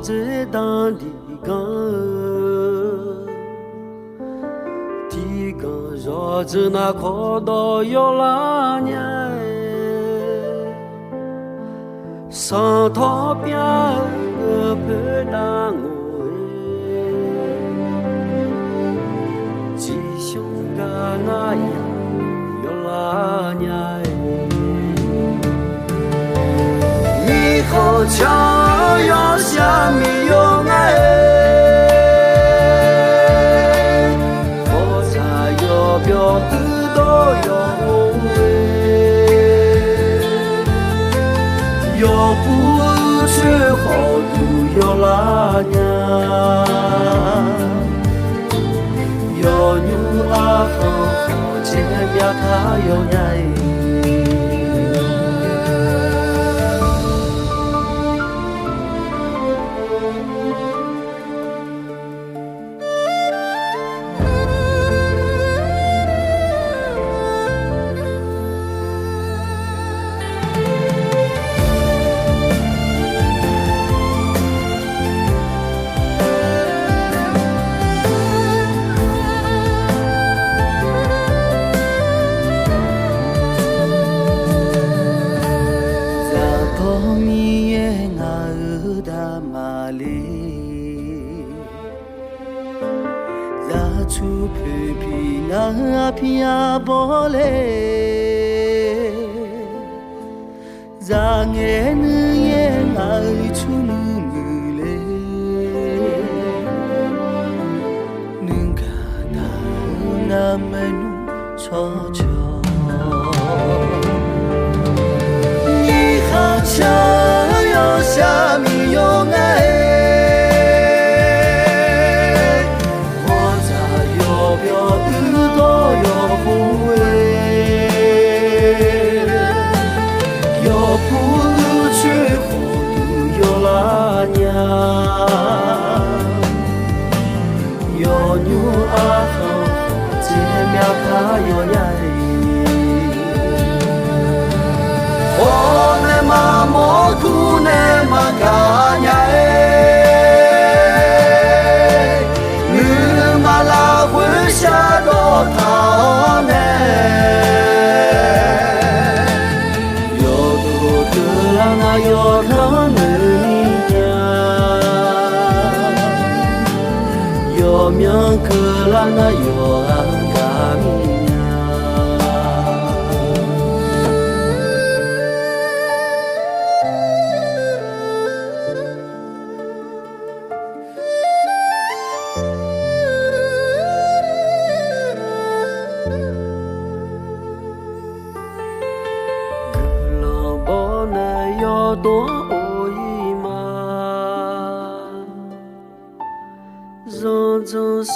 最大的感恩，提个绕着那看到有拉年，上头边个陪伴我，吉祥个那样有拉年，你好强要下面有爱。表耳朵要红要不去好多要拉娘，要牛啊好见面他要爱。出皮皮那皮呀波嘞，让眼眼爱出木木嘞，能看到那么努悄悄，你好像有下面有爱。有牛啊好见面他有爱，我那么莫土那么干呀你嘛拉回下到他呢，有多个啦那有他呢。有名可拉那有安嘎米呀，可拉包那要多。让这生